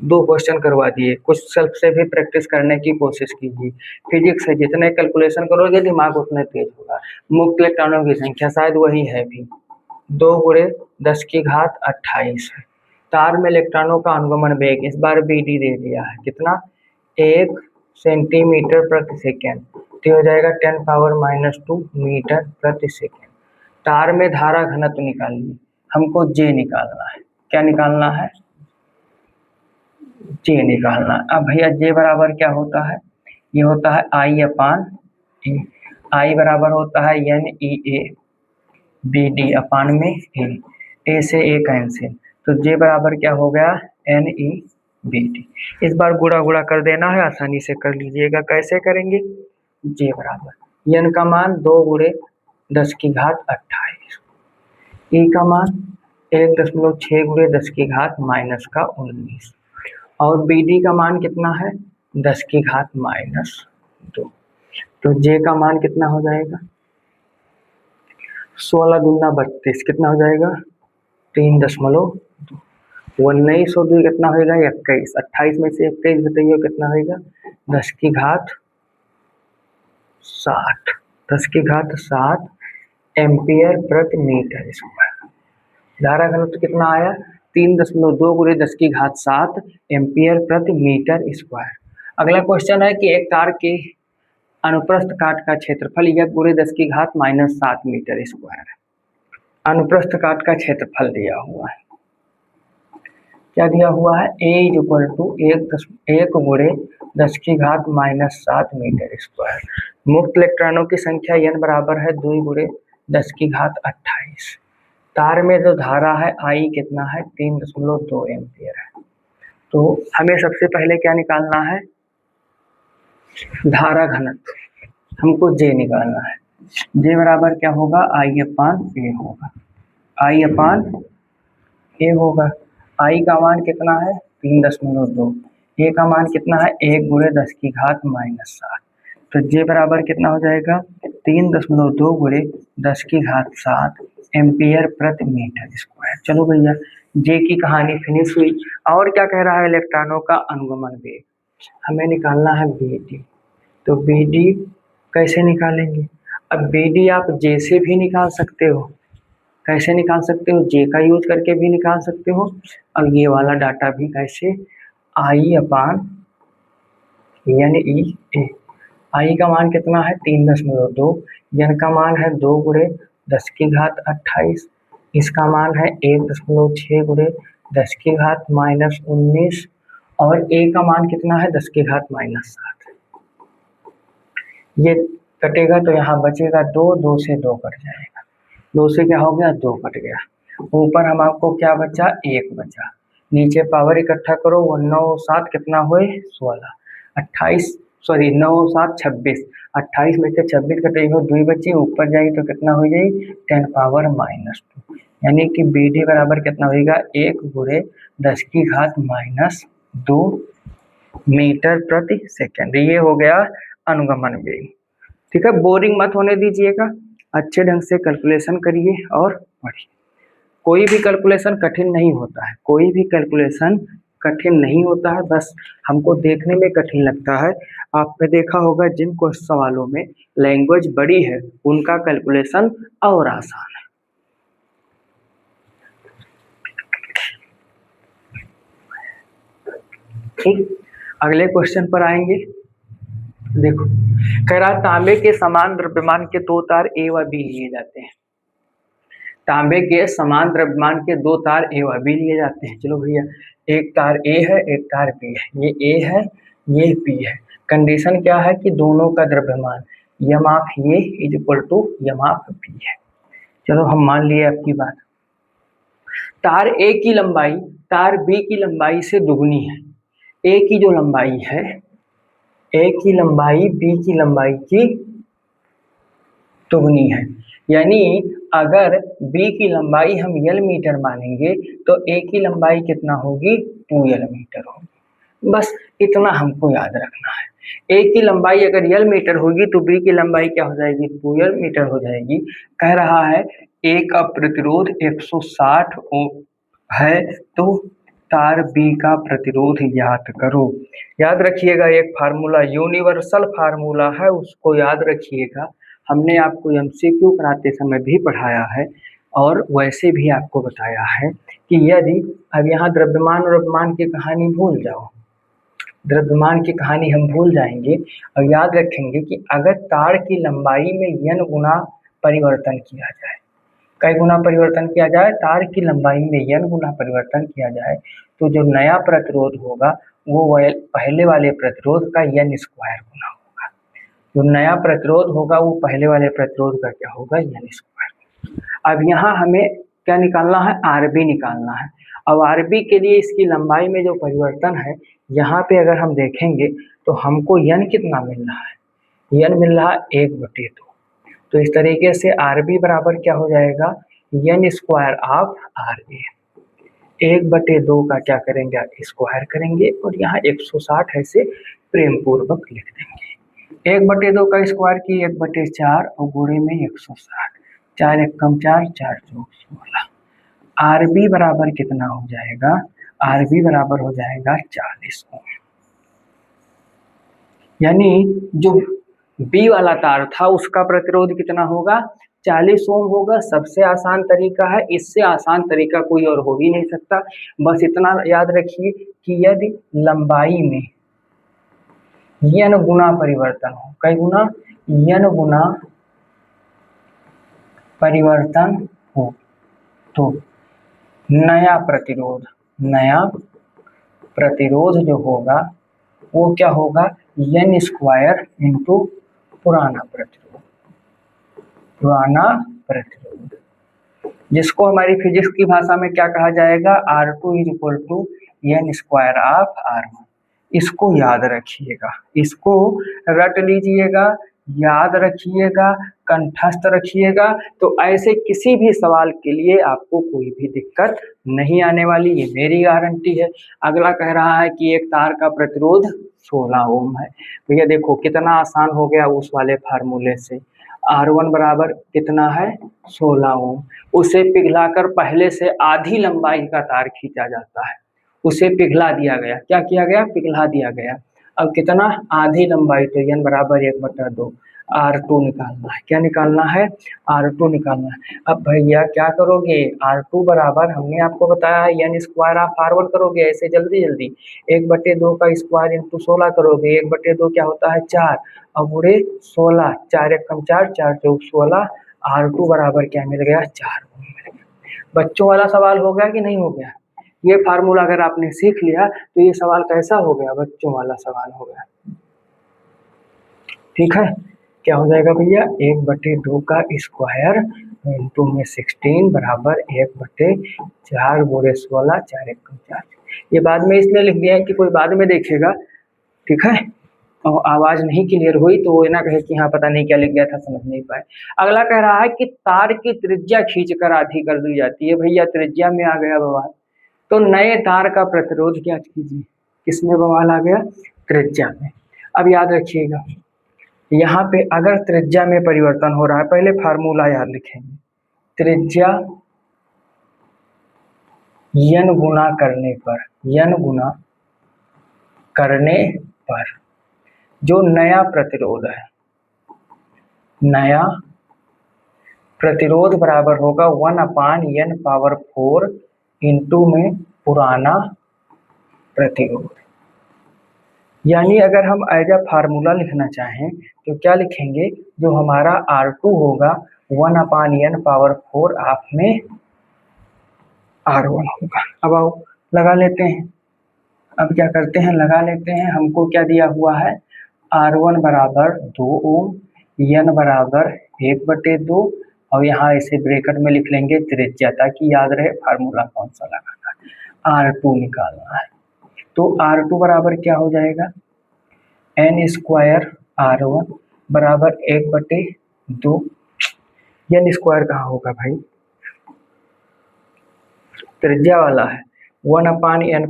2 क्वेश्चन करवा दिए, कुछ सेल्फ से भी प्रैक्टिस करने की कोशिश कीजिए। फिजिक्स है, जितने कैलकुलेशन करोगे दिमाग उतना तेज होगा। मुक्त इलेक्ट्रॉनों की संख्या शायद वही है भी 2 गुणे 10 की घात 28 है। तार में इलेक्ट्रॉनों का अनुगमन वेग इस बार BD दे दिया है, कितना 1 सेंटीमीटर प्रति सेकेंड, तो हो जाएगा 10⁻⁻² मीटर प्रति सेकेंड। तार में धारा घनत्व निकालिए, हमको J निकालना है। क्या निकालना है J निकालना। अब भैया J बराबर क्या होता है, ये होता है I/A, I बराबर होता है NEA BD अपान में A से A कैंसिल, तो J बराबर क्या हो गया NEBD। इस बार गुणा गुणा कर देना है, आसानी से कर लीजिएगा। कैसे करेंगे, J बराबर N का मान 2 गुणे 10 की घात 28, E का मान 1.6 गुणे 10 की घात -19, और BD का मान कितना है 10 की घात -2, तो J का मान कितना हो जाएगा 16 दूना 32, कितना हो जाएगा 3.2, 19 और 2 कितना होगा 21, 28 में से 21 बताइए कितना होगा 10 की घात 60, 10 की घात 7 एम्पियर प्रति मीटर स्क्वायर। धारा घनत्व कितना आया 3.2 गुणे 10 की घात 7 एम्पियर प्रति मीटर स्क्वायर। अगला क्वेश्चन है कि एक तार के अनुप्रस्थ काट का क्षेत्रफल यह गुणे 10 की घात -7 मीटर स्क्वायर है। अनुप्रस्थ काट का क्षेत्रफल दिया हुआ है, क्या दिया हुआ है A = 1 गुणे 10 की घात -7 मीटर स्क्वायर। मुक्त इलेक्ट्रॉनों की संख्या N बराबर है 2 गुणे 10 की घात 28। तार में जो धारा है I कितना है 3.2 एम्पियर है। तो हमें सबसे पहले क्या निकालना है धारा घनत्व, हमको J निकालना है। J बराबर क्या होगा I/A होगा, I/A होगा। I का मान कितना है 3.2, A का मान कितना है 1 गुणे 10 की घात -7, तो J बराबर कितना हो जाएगा 3.2 गुणे 10 की घात 7 एम्पियर प्रति मीटर स्क्वायर। चलो भैया J की कहानी फिनिश हुई। और क्या कह रहा है इलेक्ट्रॉनों का अनुगमन वेग, हमें निकालना है BD। तो BD कैसे निकालेंगे, अब BD आप J से भी निकाल सकते हो। कैसे निकाल सकते हो, J का यूज करके भी निकाल सकते हो, और ये वाला डाटा भी कैसे I/NEA। I का मान कितना है 3.2, N का मान है 2 गुणे 10 की घात 28, इसका मान है 1.6 गुणे 10 की घात -19, और A का मान कितना है 10 की घात -7। ये कटेगा तो यहाँ बचेगा 2, 2 से 2 कट जाएगा, 2 से क्या हो गया 2 कट गया, ऊपर हम आपको क्या बचा 1 बचा, नीचे पावर इकट्ठा करो 9 7 कितना हुए 16, 28 सॉरी 9 7 26, 28 में से 26 कटेगा 2 बची, ऊपर जाएगी तो कितना हो जाएगी 10⁻², यानी कि बी डी बराबर कितना होगा 1/10⁻² मीटर प्रति सेकेंड। ये हो गया अनुगमन वेग। ठीक है, बोरिंग मत होने दीजिएगा, अच्छे ढंग से कैलकुलेशन करिए और पढ़िए। कोई भी कैलकुलेशन कठिन नहीं होता है, कोई भी कैलकुलेशन कठिन नहीं होता है, बस हमको देखने में कठिन लगता है। आपने देखा होगा जिन सवालों में लैंग्वेज बड़ी है उनका कैलकुलेशन और आसान है। ठीक, अगले क्वेश्चन पर आएंगे। देखो, कह रहा तांबे के समान द्रव्यमान के दो तार ए व बी लिए जाते हैं। तांबे के समान द्रव्यमान के दो तार ए व बी लिए जाते हैं। चलो भैया, एक तार ए है, एक तार बी है, ये ए है, ये बी है। कंडीशन क्या है कि दोनों का द्रव्यमान M of A is equal to M of B है। चलो हम मान लिए आपकी बात। तार ए की लंबाई तार बी की लंबाई से दुगनी है। ए की जो लंबाई है, ए की लंबाई बी की लंबाई की दुगनी है। यानी अगर बी की लंबाई हम यल मीटर मानेंगे तो ए की लंबाई कितना होगी 2l मीटर होगी। बस इतना हमको याद रखना है। ए की लंबाई अगर यल मीटर होगी तो बी की लंबाई क्या हो जाएगी 2l मीटर हो जाएगी। कह रहा है ए का प्रतिरोध 160 ओम है तो तार बी का प्रतिरोध याद करो। याद रखिएगा, एक फार्मूला यूनिवर्सल फार्मूला है, उसको याद रखिएगा। हमने आपको एमसीक्यू कराते समय भी पढ़ाया है और वैसे भी आपको बताया है कि यदि अब यहाँ द्रव्यमान और अपमान की कहानी भूल जाओ, द्रव्यमान की कहानी हम भूल जाएंगे और याद रखेंगे कि अगर तार की लंबाई में n गुना परिवर्तन किया जाए, कई गुना परिवर्तन किया जाए, तार की लंबाई में n गुना परिवर्तन किया जाए तो जो नया प्रतिरोध होगा वो पहले वाले प्रतिरोध का n स्क्वायर गुना होगा। जो नया प्रतिरोध होगा वो पहले वाले प्रतिरोध का क्या होगा n स्क्वायर। अब यहाँ हमें क्या निकालना है, आरबी निकालना है। अब आरबी के लिए इसकी लंबाई में जो परिवर्तन है, यहाँ पे अगर हम देखेंगे तो हमको n कितना मिल रहा है, n मिल रहा है 1/2। तो इस तरीके से आरबी बराबर क्या हो जाएगा n square of R A. 1/2 का क्या करेंगे स्क्वायर करेंगे और यहाँ 160 ऐसे प्रेम पूर्वक लिख देंगे। 1/2 का स्क्वायर की 1/4 और गुणे में 160, 4 1 कम 4, 4 चौक 16। आरबी बराबर कितना हो जाएगा, आरबी बराबर हो जाएगा 40 ओम। यानी जो बी वाला तार था उसका प्रतिरोध कितना होगा 40 ओम होगा। सबसे आसान तरीका है, इससे आसान तरीका कोई और हो ही नहीं सकता। बस इतना याद रखिए कि यदि लंबाई में n गुना परिवर्तन हो, कई गुना n गुना परिवर्तन हो तो नया प्रतिरोध जो होगा वो क्या होगा n स्क्वायर इंटू पुराना प्रतिरोध, जिसको हमारी फिजिक्स की भाषा में क्या कहा जाएगा R2 is equal to n square of R1। इसको याद रखिएगा, इसको रट लीजिएगा, याद रखिएगा, कंठस्थ रखिएगा। तो ऐसे किसी भी सवाल के लिए आपको कोई भी दिक्कत नहीं आने वाली, ये मेरी गारंटी है। अगला कह रहा है कि एक तार का प्रतिरोध 16 ओम है। भैया देखो कितना आसान हो गया उस वाले फार्मूले से। R1 बराबर कितना है 16 ओम। उसे पिघलाकर पहले से आधी लंबाई का तार खींचा जाता है, उसे पिघला दिया गया। क्या किया गया, पिघला दिया गया। अब कितना, आधी लंबाई, तो n बराबर 1/2। R2 निकालना है, क्या निकालना है R2 निकालना है। अब भैया क्या करोगे, R2 बराबर हमने आपको बताया है n स्क्वायर ऑफ R1 करोगे ऐसे जल्दी 1/2 का स्क्वायर इंटू 16 करोगे। 1/2 क्या होता है 4 और गुणे 16, 4 1 कम 4, 4 चौक 16। R2 बराबर क्या मिल गया 4 ओम मिल गया। बच्चों वाला सवाल हो गया कि नहीं हो गया। ये फार्मूला अगर आपने सीख लिया तो ये सवाल कैसा हो गया, बच्चों वाला सवाल हो गया। ठीक है, क्या हो जाएगा भैया 1/2 का स्क्वायर इंटू में 16 बराबर 1/4 गुणे 16, 4 1 कम 4। ये बाद में इसलिए लिख दिया है कि कोई बाद में देखेगा। ठीक है, और आवाज नहीं क्लियर हुई तो वो ना कहे कि हाँ पता नहीं क्या लिख गया था, समझ नहीं पाए। अगला कह रहा है कि तार की त्रिज्या खींचकर आधी कर दी जाती है। भैया त्रिज्या में आ गया बवाल, तो नए तार का प्रतिरोध क्या कीजिए, किसमें बवाल आ गया, त्रिज्या में। अब याद रखिएगा यहाँ पे अगर त्रिज्या में परिवर्तन हो रहा है, पहले फार्मूला याद लिखेंगे, त्रिज्या n गुना करने पर, n गुना करने पर जो नया प्रतिरोध है, नया प्रतिरोध बराबर होगा 1/n⁴ इंटू में पुराना प्रतिरोध। यानी अगर हम एज अ फार्मूला लिखना चाहें तो क्या लिखेंगे, जो हमारा R2 होगा 1/n⁴ आप में R1 होगा। अब आओ लगा लेते हैं, अब क्या करते हैं, लगा लेते हैं। हमको क्या दिया हुआ है, R1 बराबर 2 ओम, n बराबर 1/2, और यहाँ इसे ब्रैकेट में लिख लेंगे त्रिज्या, ताकि याद रहे फार्मूला कौन सा लगाना है, R2 निकालना है। तो R2 बराबर क्या हो जाएगा, n² R1 बराबर 1/2, n स्क्वायर कहाँ होगा भाई, त्रिज्या वाला है, 1/n⁴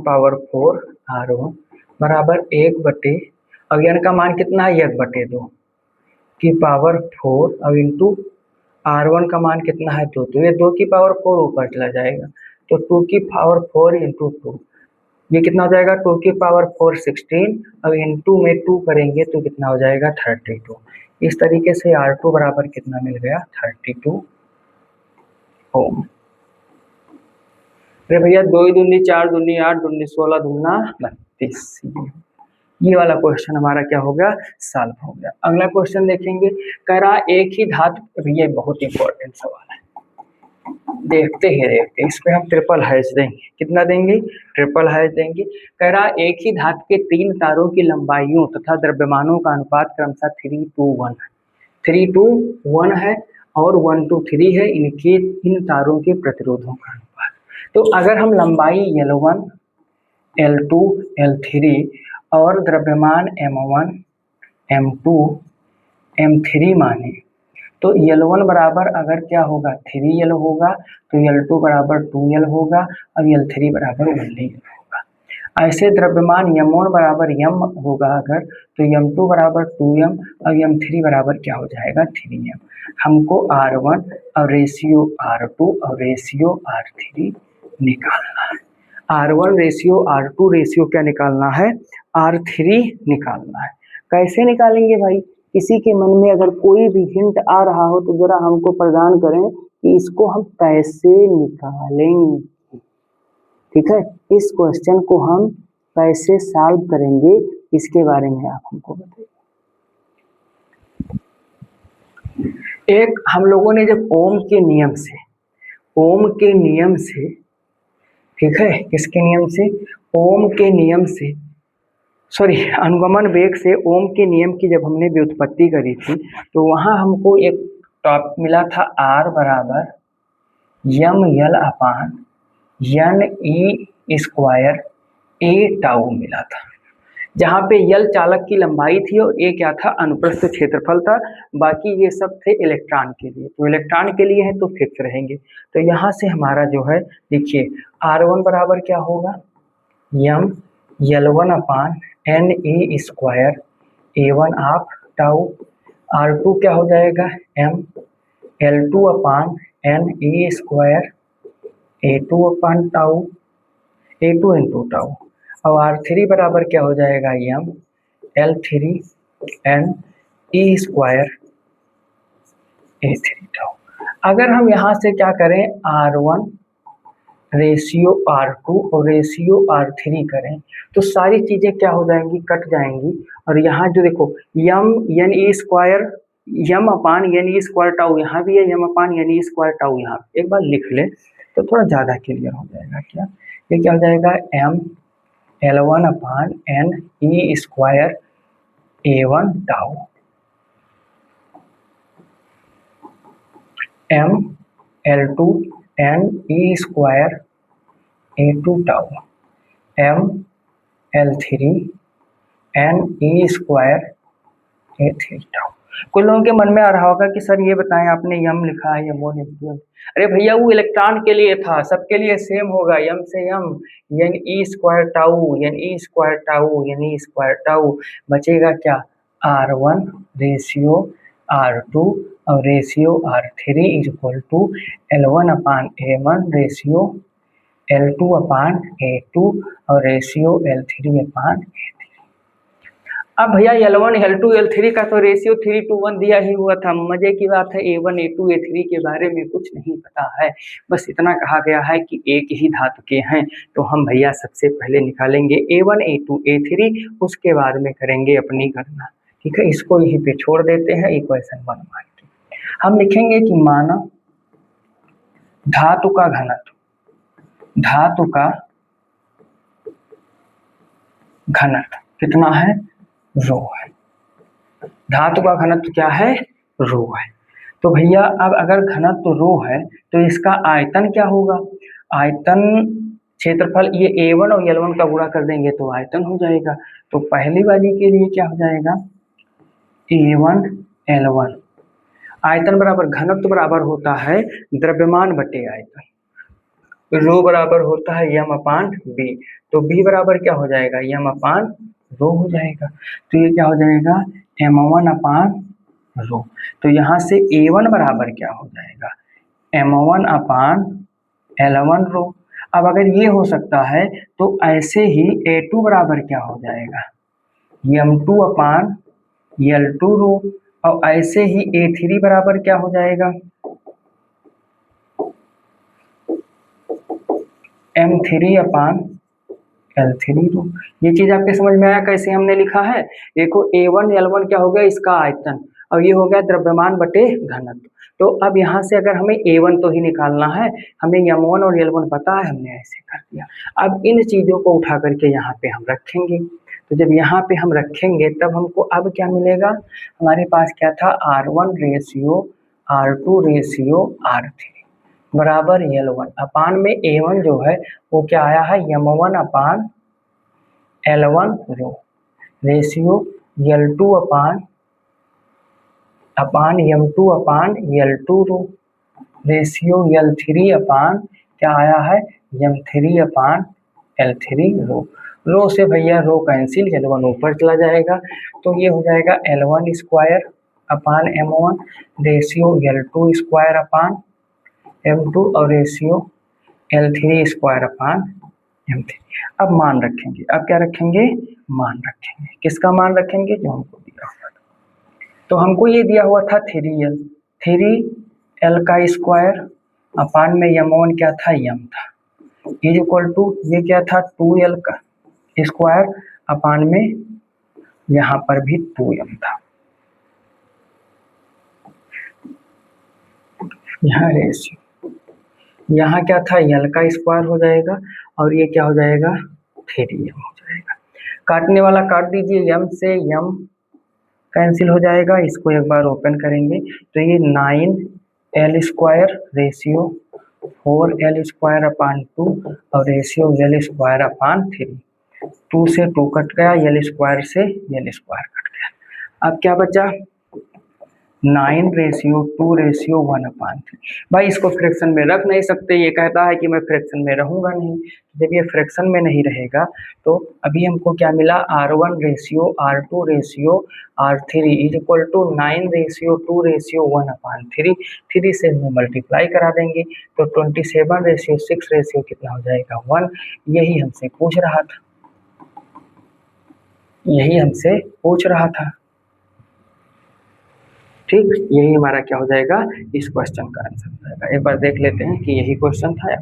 R1 बराबर 1/, अब n का मान कितना है 1/2 की पावर 4, अब इंटू R1 का मान कितना है 2, तो ये 2 की पावर 4 ऊपर चला जाएगा, तो 2 की पावर 4 इंटू 2, ये कितना हो जाएगा 2 की पावर 4 16, अब इंटू में 2 करेंगे तो कितना हो जाएगा 32। इस तरीके से R2 बराबर कितना मिल गया 32 ओम। अरे भैया 2 दूनी 4 दूनी 8 दूनी 16 दूना 32, ये वाला क्वेश्चन हमारा क्या हो गया, सॉल्व हो गया। अगला क्वेश्चन देखेंगे, कह रहा एक ही धातु, भैया बहुत इंपॉर्टेंट सवाल है, देखते ही देखते इस पे हम ट्रिपल हैश देंगे, कितना देंगे, ट्रिपल हैश देंगे। कह रहा एक ही धातु के 3 तारों की लंबाइयों तथा द्रव्यमानों का अनुपात क्रमशः 3:1 है, 3:1 है और 1:3 है, इनके इन तारों के प्रतिरोधों का अनुपात। तो अगर हम लंबाई L1, L2, L3 और द्रव्यमान M1, M2, M3 माने, तो L1 बराबर अगर क्या होगा 3L होगा, तो L2 बराबर 2L होगा, और L3 बराबर 1L होगा। ऐसे द्रव्यमान M1 बराबर M होगा अगर, तो M2 बराबर 2M और M3 बराबर क्या हो जाएगा 3M। हमको R1 और रेशियो R2 और रेशियो R3 निकालना है, R1 रेशियो R2 रेशियो क्या निकालना है, R3 निकालना है। कैसे निकालेंगे भाई, किसी के मन में अगर कोई भी हिंट आ रहा हो तो जरा हमको प्रदान करें कि इसको हम कैसे निकालेंगे, ठीक है, इस क्वेश्चन को हम कैसे सॉल्व करेंगे, इसके बारे में आप हमको बताइए। एक हम लोगों ने जब ओम के नियम से, ओम के नियम से, ठीक है, किसके नियम से, ओम के नियम से, सॉरी अनुगमन वेग से ओम के नियम की जब हमने व्युत्पत्ति करी थी, तो वहां हमको एक टॉपिक मिला था R बराबर mL/n e² a τ मिला था, जहाँ पे L चालक की लंबाई थी और A क्या था, अनुप्रस्थ क्षेत्रफल था, बाकी ये सब थे इलेक्ट्रॉन के लिए, तो इलेक्ट्रॉन के लिए है तो फिक्स रहेंगे। तो यहाँ से हमारा जो है देखिए R1 बराबर क्या होगा, m L1/n e² a1 of tau, R2 क्या हो जाएगा m L2/n e² a2 tau, a2 into tau, और R3 बराबर क्या हो जाएगा m L3n e² a3 tau. अगर हम यहाँ से क्या करें R1 रेशियो R2 और रेशियो R3 करें तो सारी चीजें क्या हो जाएंगी, कट जाएंगी, और यहाँ जो देखो m/n e² टाउ यहाँ भी है, m/n e² यहाँ, एक बार लिख ले तो थोड़ा ज्यादा क्लियर हो जाएगा। क्या ये क्या हो जाएगा, m L1/n e² a1 tau, m L2n e² a2 tau, m L3 N E square A three tau. कुछ लोगों के मन में आ रहा होगा कि सर ये बताएं आपने यम लिखा है M1 M2। अरे भैया वो इलेक्ट्रॉन के लिए था, सबके लिए सेम होगा, यम से M, N E square tau, N E square tau, N E square tau. बचेगा क्या, R1 रेशियो R2 और ratio R3 is equal to L1 upon A1 ratio L2 upon A2 और रेशियो L3 अपान। अब भैया L1 L2 L3 का तो रेशियो 3:1 दिया ही हुआ था। मजे की बात है A1 A2 A3 के बारे में कुछ नहीं पता है, बस इतना कहा गया है कि एक ही धातु के हैं। तो हम भैया सबसे पहले निकालेंगे A1 A2 A3, उसके बाद में करेंगे अपनी गणना। ठीक है, इसको यहीं पे छोड़ देते हैं इक्वेशन 1 मान के। हम लिखेंगे कि माना धातु का घनत्व, धातु का घनत्व कितना है, रो है। धातु का घनत्व क्या है, रो है। तो भैया अब अगर घनत्व रो है तो इसका आयतन क्या होगा, आयतन क्षेत्रफल ये A1 और L1 का गुणा कर देंगे तो आयतन हो जाएगा। तो पहली वाली के लिए क्या हो जाएगा, A1 L1, आयतन बराबर घनत्व बराबर होता है द्रव्यमान बटे आयतन, रो बराबर होता है यम अपान बी। तो बी बराबर क्या हो जाएगा, यम अपान रो हो जाएगा। तो ये क्या हो जाएगा, M1 अपान रो। तो यहाँ से A1 बराबर क्या हो जाएगा, M1 अपान L1 रो। अब अगर ये हो सकता है तो ऐसे ही A2 बराबर क्या हो जाएगा, M2 अपान L2 रो। और ऐसे ही A3 बराबर क्या हो जाएगा, M3 अपान L3 रो। ये चीज आपके समझ में आया कैसे हमने लिखा है। देखो A1 L1 क्या हो गया, इसका आयतन, और ये हो गया द्रव्यमान बटे घनत्व। तो अब यहाँ से अगर हमें A1 तो ही निकालना है, हमें M1 और L1 पता है, हमने ऐसे कर दिया। अब इन चीजों को उठा करके यहाँ पे हम रखेंगे। तो जब यहाँ पे हम रखेंगे तब हमको अब क्या मिलेगा, हमारे पास क्या था, R1 ratio R2 ratio R3 बराबर L1 अपान में A1 जो है वो क्या आया है, M1 अपान L1 रो रेशियो L2 अपान M2 अपान L2 रो रेशियो L3 अपान क्या आया है, M3 अपान L3 रो से भैया रो कैंसिल, L1 ऊपर चला जाएगा। तो ये हो जाएगा L1 square upon M1 ratio L2 square upon M2 और ratio L3 square upon M3। अब मान रखेंगे, अब क्या रखेंगे, मान रखेंगे, किसका मान रखेंगे, जो हमको दिया हुआ था। तो हमको ये दिया हुआ था 3L, 3L का स्क्वायर अपान में M1 क्या था, M था, इज इक्वल टू ये क्या था, 2L का स्क्वायर अपान में यहाँ पर भी 2M था, यहाँ रेशियो, यहाँ क्या था, L का स्क्वायर हो जाएगा और ये क्या हो जाएगा, 3M हो जाएगा। काटने वाला काट दीजिए, M से M कैंसिल हो जाएगा। इसको एक बार ओपन करेंगे तो ये 9L square ratio 4L square upon 2 और रेशियो L स्क्वायर अपान 3, 2 से 2 कट गया, L स्क्वायर से L स्क्वायर कट गया। अब क्या बचा, 9 रेशियो 2 रेशियो 1 अपान 3। भाई इसको फ्रैक्शन में रख नहीं सकते, ये कहता है कि मैं फ्रैक्शन में रहूंगा नहीं। जब ये फ्रैक्शन में नहीं रहेगा तो अभी हमको क्या मिला, R1 ratio R2 ratio R3 is equal to 9 ratio 2 ratio 1 upon 3, 3 से हम मल्टीप्लाई करा देंगे तो 27 रेशियो 6 रेशियो कितना हो जाएगा, 1। यही हमसे पूछ रहा था, यही हमसे पूछ रहा था। ठीक, यही हमारा क्या हो जाएगा, इस क्वेश्चन का आंसर हो जाएगा। एक बार देख लेते हैं कि यही क्वेश्चन था,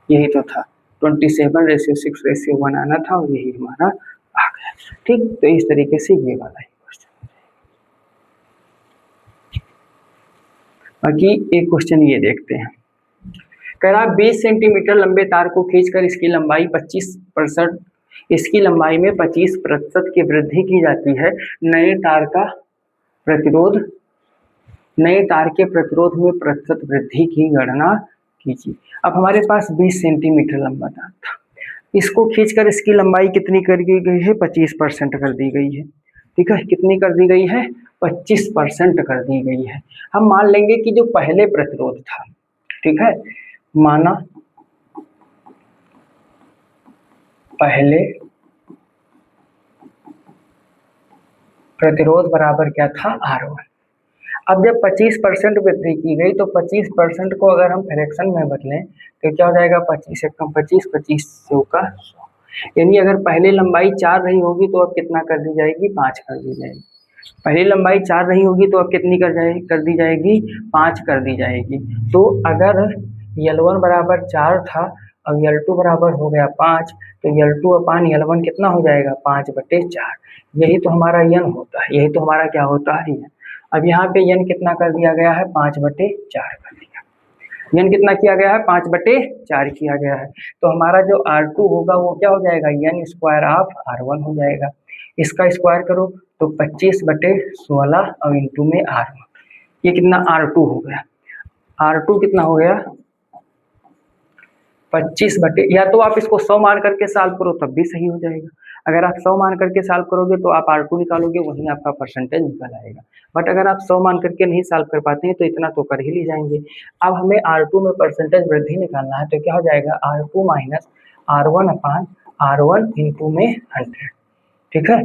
यही तो था, 27 रेशियो 6 रेशियो 1 आना था और यही हमारा आ गया। ठीक, तो इस तरीके से ये वाला ही क्वेश्चन। बाकी एक क्वेश्चन ये देखते हैं, कह रहा 20 सेंटीमीटर लंबे तार को खींचकर इसकी लंबाई 25%, इसकी लंबाई में 25% की वृद्धि की जाती है। नए तार का प्रतिरोध, नए तार के प्रतिरोध में प्रतिशत वृद्धि की गणना कीजिए। अब हमारे पास 20 सेंटीमीटर लंबा तार था, इसको खींचकर इसकी लंबाई कितनी कर दी गई है, 25% कर दी गई है। ठीक है, कितनी कर दी गई है, 25% कर दी गई है। हम मान लेंगे कि जो पहले प्रतिरोध था, ठीक है, माना पहले प्रतिरोध बराबर क्या था, R1। अब जब 25% वृद्धि की गई तो 25% को अगर हम फ्रैक्शन में बदलें तो क्या हो जाएगा, 25 एक कम 25, 25 का 100। यानी अगर पहले लंबाई 4 रही होगी तो अब कितना कर दी जाएगी, 5 कर दी जाएगी। पहली लंबाई 4 रही होगी तो अब कितनी कर दी जाएगी, 5 कर दी जाएगी। तो अगर L1 बराबर 4 था, अब L2 बराबर हो गया 5, तो L2 अपान L1 कितना हो जाएगा, 5/4। यही तो हमारा n होता है, यही तो हमारा क्या होता है, n। अब यहाँ पे n कितना कर दिया गया है, 5/4 कर दिया। n कितना किया गया है, 5/4 किया गया है। तो हमारा जो R2 होगा वो क्या हो जाएगा, n स्क्वायर ऑफ R1 हो जाएगा। इसका स्क्वायर करो तो 25/16 और इंटू में R1, ये कितना R2 हो गया। R2 कितना हो गया, 25 बटे, या तो आप इसको 100 मान करके सॉल्व करो तब भी सही हो जाएगा। अगर आप 100 मान करके सॉल्व करोगे तो आप R2 निकालोगे, वहीं आपका परसेंटेज निकल आएगा। बट अगर आप 100 मान करके नहीं सॉल्व कर पाते हैं तो इतना तो कर ही ले जाएंगे। अब हमें R2 में परसेंटेज वृद्धि निकालना है, तो क्या हो जाएगा, R2 माइनस R1 अपान R1 इंटू में 100। ठीक है,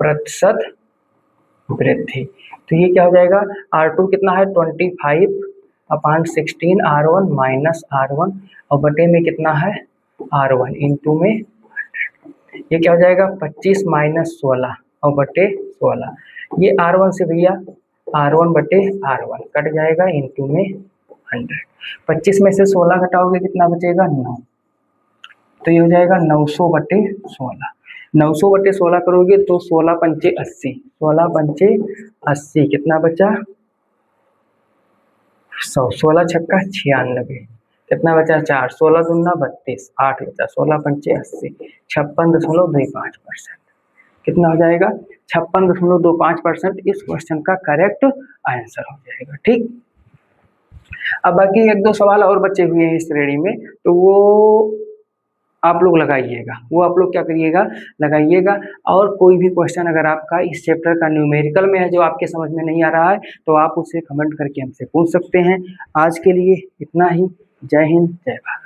प्रतिशत वृद्धि। तो ये क्या हो जाएगा, R2 कितना है, 25/16 R1 माइनस R1 और बटे में कितना है, R1 इंटू में 100। ये क्या हो जाएगा, 25 माइनस 16 और बटे 16। ये R1 से भैया R1 बटे R1 कट जाएगा इंटू में 100। 25 में से 16 घटाओगे कितना बचेगा, 9। तो ये हो जाएगा 900/16। 900/16 करोगे तो 16 पंचे 80, 16 पंचे 80 कितना बचा, 100, 16 छक्का 96, कितना बचा 4, 16 दूना 32, 8 बचा, 16 पंचे 80, 56.25%। कितना हो जाएगा, 56.25% इस क्वेश्चन का करेक्ट आंसर हो जाएगा। ठीक, अब बाकी 1-2 सवाल और बचे हुए हैं इस श्रेणी में, तो वो आप लोग लगाइएगा, वो आप लोग क्या करिएगा, लगाइएगा। और कोई भी क्वेश्चन अगर आपका इस चैप्टर का न्यूमेरिकल में है जो आपके समझ में नहीं आ रहा है तो आप उसे कमेंट करके हमसे पूछ सकते हैं। आज के लिए इतना ही। जय हिंद, जय भारत।